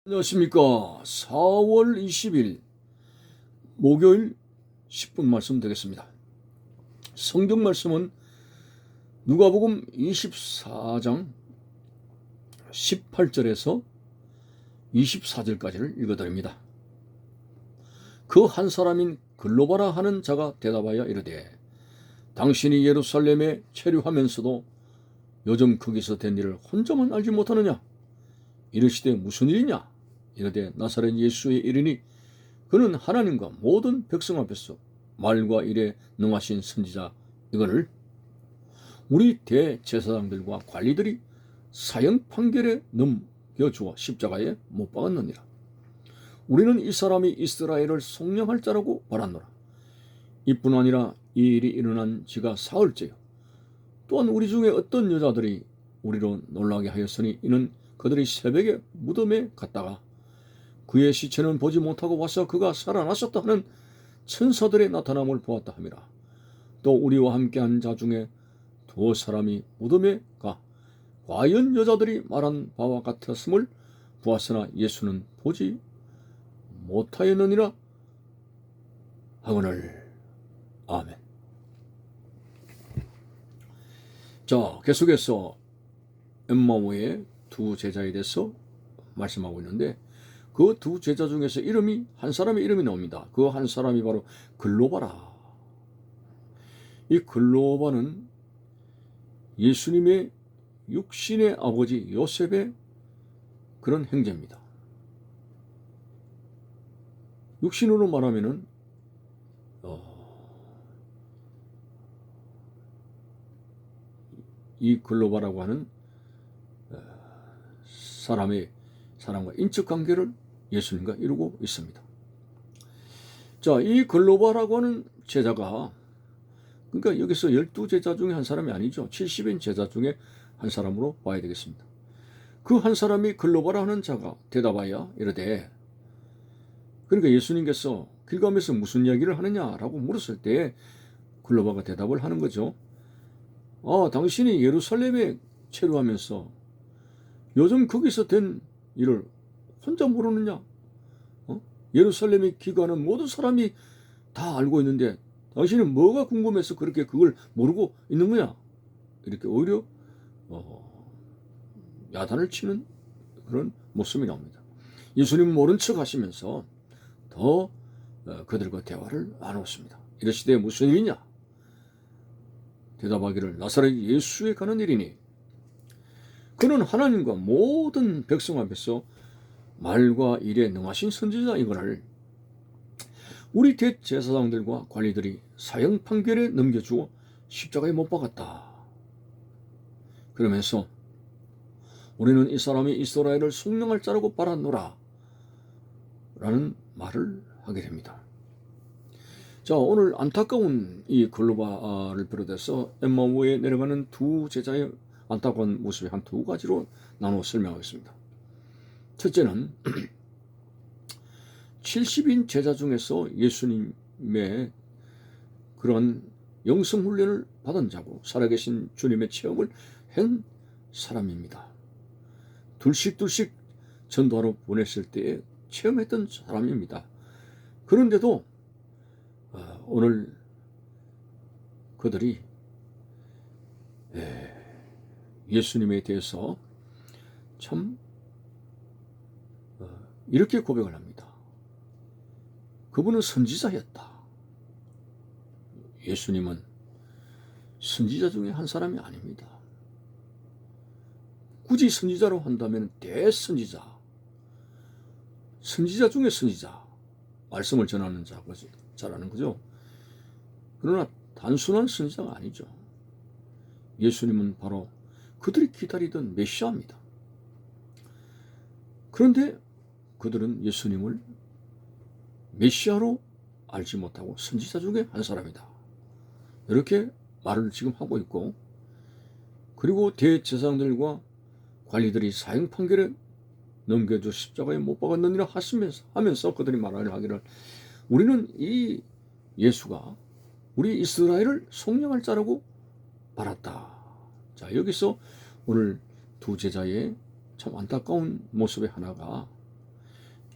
안녕하십니까. 4월 20일 목요일 10분 말씀 되겠습니다. 성경 말씀은 누가복음 24장 18절에서 24절까지를 읽어드립니다. 그 한 사람인 글로바라 하는 자가 대답하여 이르되 당신이 예루살렘에 체류하면서도 요즘 거기서 된 일을 혼자만 알지 못하느냐? 이르시되 무슨 일이냐? 이르되 나사렛 예수의 이르니 그는 하나님과 모든 백성 앞에서 말과 일에 능하신 선지자 이거를 우리 대제사장들과 관리들이 사형 판결에 넘겨주어 십자가에 못 박았느니라. 우리는 이 사람이 이스라엘을 속량할 자라고 바랐노라. 이뿐 아니라 이 일이 일어난 지가 사흘째요. 또한 우리 중에 어떤 여자들이 우리로 놀라게 하였으니 이는 그들이 새벽에 무덤에 갔다가 그의 시체는 보지 못하고 와서 그가 살아나셨다 하는 천사들의 나타남을 보았다 함이라. 또 우리와 함께한 자 중에 두 사람이 무덤에 가 과연 여자들이 말한 바와 같았음을 보았으나 예수는 보지 못하였느니라 하거늘. 아멘. 자, 계속해서 엠마오의 두 제자에 대해서 말씀하고 있는데 그 두 제자 중에서 한 사람의 이름이 나옵니다. 그 한 사람이 바로 글로바라. 이 글로바는 예수님의 육신의 아버지 요셉의 그런 형제입니다. 육신으로 말하면은 이 글로바라고 하는 사람과 인적 관계를 예수님과 이루고 있습니다. 자, 이 글로바라고 하는 제자가 그러니까 여기서 12제자 중에 한 사람이 아니죠. 70인 제자 중에 한 사람으로 봐야 되겠습니다. 그 한 사람이 글로바라 하는 자가 대답하여 이르되 그러니까 예수님께서 길 가면서 무슨 이야기를 하느냐라고 물었을 때 글로바가 대답을 하는 거죠. 당신이 예루살렘에 체류하면서 요즘 거기서 된 일을 혼자 모르느냐? 예루살렘에 기거하는 모든 사람이 다 알고 있는데 당신은 뭐가 궁금해서 그렇게 그걸 모르고 있는 거야? 이렇게 오히려 야단을 치는 그런 모습이 나옵니다. 예수님은 모른 척 하시면서 더 그들과 대화를 나눴습니다. 이르시되 무슨 일이냐? 대답하기를 나사렛 예수에 가는 일이니 그는 하나님과 모든 백성 앞에서 말과 일에 능하신 선지자이거늘 우리 대제사장들과 관리들이 사형 판결에 넘겨주어 십자가에 못 박았다. 그러면서 우리는 이 사람이 이스라엘을 속량할 자라고 바랐노라 라는 말을 하게 됩니다. 자, 오늘 안타까운 이 글로바를 비롯해서 엠마오에 내려가는 두 제자의 안타까운 모습이 한 두 가지로 나눠 설명하겠습니다. 첫째는 70인 제자 중에서 예수님의 그런 영성훈련을 받은 자고 살아계신 주님의 체험을 한 사람입니다. 둘씩 전도하러 보냈을 때에 체험했던 사람입니다. 그런데도 오늘 그들이 예수님에 대해서 참 이렇게 고백을 합니다. 그분은 선지자였다. 예수님은 선지자 중에 한 사람이 아닙니다. 굳이 선지자로 한다면 대선지자, 선지자 중에 선지자, 말씀을 전하는 자라는 거죠. 그러나 단순한 선지자가 아니죠. 예수님은 바로 그들이 기다리던 메시아입니다. 그런데 그들은 예수님을 메시아로 알지 못하고 선지자 중에 한 사람이다. 이렇게 말을 지금 하고 있고, 그리고 대제사장들과 관리들이 사형 판결에 넘겨줘 십자가에 못 박았느니라 하면서 그들이 말을 하기를 우리는 이 예수가 우리 이스라엘을 속량할 자라고 바랐다. 자, 여기서 오늘 두 제자의 참 안타까운 모습의 하나가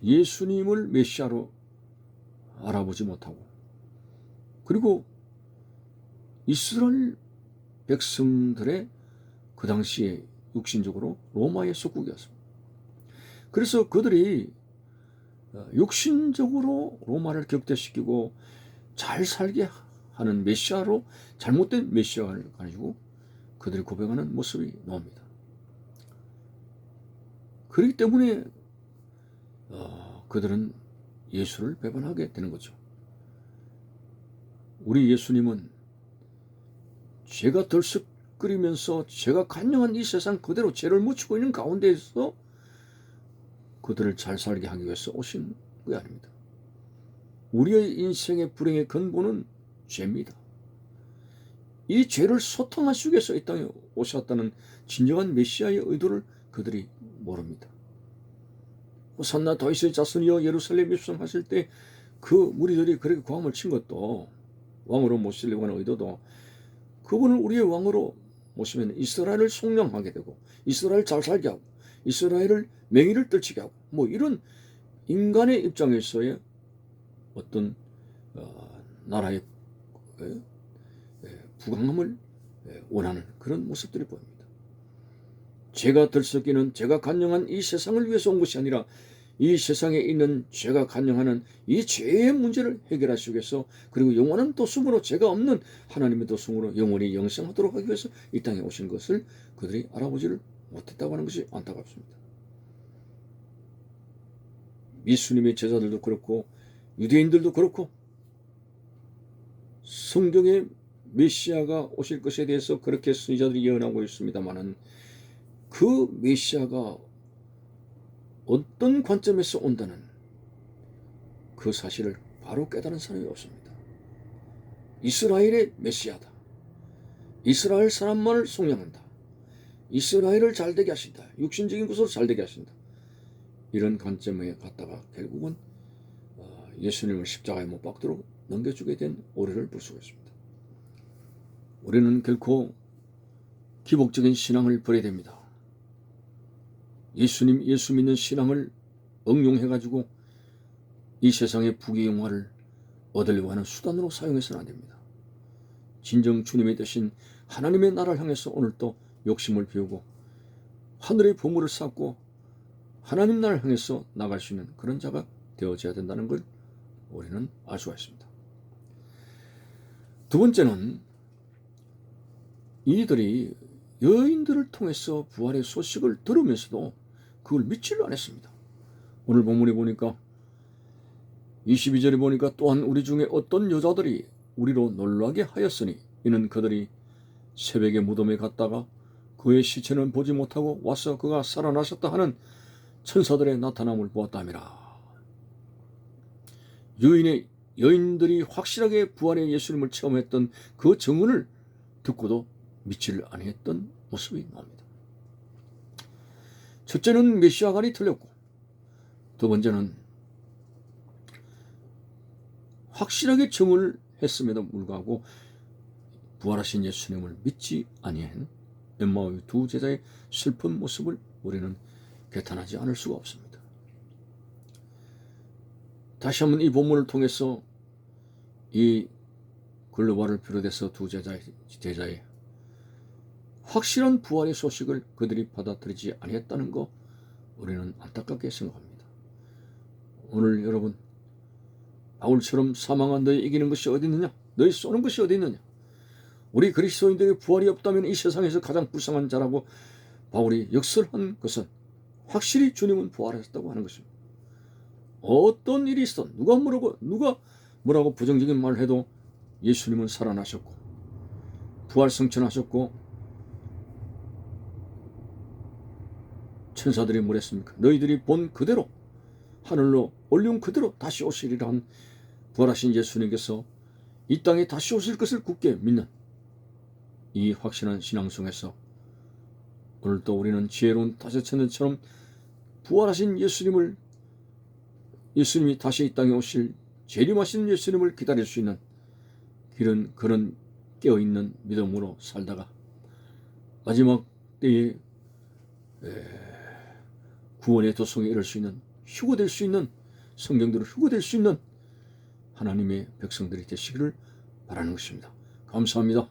예수님을 메시아로 알아보지 못하고, 그리고 이스라엘 백성들의 그 당시에 육신적으로 로마의 속국이었습니다. 그래서 그들이 육신적으로 로마를 격퇴시키고 잘 살게 하는 메시아로, 잘못된 메시아를 가지고 그들이 고백하는 모습이 나옵니다. 그렇기 때문에 그들은 예수를 배반하게 되는 거죠. 우리 예수님은 죄가 들썩거리면서 죄가 간영한 이 세상 그대로 죄를 묻히고 있는 가운데에서 그들을 잘 살게 하기 위해서 오신 게 아닙니다. 우리의 인생의 불행의 근본은 죄입니다. 이 죄를 소통하시기 위해서 이 땅에 오셨다는 진정한 메시아의 의도를 그들이 모릅니다. 호산나 다윗의 자손이여 예루살렘에 입성하실 때 그 무리들이 그렇게 고함을 친 것도, 왕으로 모시려고 하는 의도도, 그분을 우리의 왕으로 모시면 이스라엘을 속량하게 되고 이스라엘 잘 살게 하고 이스라엘을 맹위를 떨치게 하고, 뭐 이런 인간의 입장에서의 어떤 나라의 부강함을 원하는 그런 모습들이 보입니다. 죄가 들썩이는, 죄가 간영한 이 세상을 위해서 온 것이 아니라 이 세상에 있는 죄가 간영하는 이 죄의 문제를 해결하시기 위해서, 그리고 영원한 도승으로, 죄가 없는 하나님의 도승으로 영원히 영생하도록 하기 위해서 이 땅에 오신 것을 그들이 알아보지를 못했다고 하는 것이 안타깝습니다. 예수님의 제자들도 그렇고 유대인들도 그렇고 성경의 메시아가 오실 것에 대해서 그렇게 선지자들이 예언하고 있습니다마는, 그 메시아가 어떤 관점에서 온다는 그 사실을 바로 깨달은 사람이 없습니다. 이스라엘의 메시아다, 이스라엘 사람만을 속량한다, 이스라엘을 잘되게 하신다, 육신적인 것으로 잘되게 하신다, 이런 관점에 갔다가 결국은 예수님을 십자가에 못 박도록 넘겨주게 된 오류를 볼 수가 있습니다. 우리는 결코 기복적인 신앙을 버려야 됩니다. 예수 믿는 신앙을 응용해가지고 이 세상의 부귀영화를 얻으려고 하는 수단으로 사용해서는 안 됩니다. 진정 주님의 대신 하나님의 나라를 향해서 오늘도 욕심을 비우고 하늘의 보물을 쌓고 하나님 나라를 향해서 나갈 수 있는 그런 자가 되어져야 된다는 걸 우리는 알 수가 있습니다. 두 번째는, 이들이 여인들을 통해서 부활의 소식을 들으면서도 그걸 믿지를 않았습니다. 오늘 본문에 보니까 22절에 보니까, 또한 우리 중에 어떤 여자들이 우리로 놀라게 하였으니 이는 그들이 새벽에 무덤에 갔다가 그의 시체는 보지 못하고 와서 그가 살아나셨다 하는 천사들의 나타남을 보았다미라. 여인들이 확실하게 부활의 예수님을 체험했던 그 증언을 듣고도 믿지를 아니했던 모습이 나옵니다. 첫째는 메시아관이 틀렸고, 두 번째는 확실하게 증언을 했음에도 불구하고 부활하신 예수님을 믿지 아니한 엠마오의 두 제자의 슬픈 모습을 우리는 개탄하지 않을 수가 없습니다. 다시 한번 이 본문을 통해서 이 글로바를 비롯해서 두 제자의 확실한 부활의 소식을 그들이 받아들이지 아니했다는 거, 우리는 안타깝게 생각합니다. 오늘 여러분, 바울처럼 사망한 너희 이기는 것이 어디 있느냐? 너희 쏘는 것이 어디 있느냐? 우리 그리스도인들의 부활이 없다면 이 세상에서 가장 불쌍한 자라고 바울이 역설한 것은 확실히 주님은 부활하셨다고 하는 것입니다. 어떤 일이 있어 누가 뭐라고 부정적인 말을 해도 예수님은 살아나셨고 부활 성천하셨고, 천사들이 뭐랬습니까? 너희들이 본 그대로 하늘로 올려온 그대로 다시 오시리라 한 부활하신 예수님께서 이 땅에 다시 오실 것을 굳게 믿는 이 확신한 신앙 속에서 오늘도 우리는 지혜로운 다섯천년처럼 부활하신 예수님이 다시 이 땅에 오실 재림하신 예수님을 기다릴 수 있는 그런 깨어있는 믿음으로 살다가 마지막 때에 구원의 도성에 이를 수 있는 휴거될 수 있는, 성경대로 휴거될 수 있는 하나님의 백성들이 되시기를 바라는 것입니다. 감사합니다.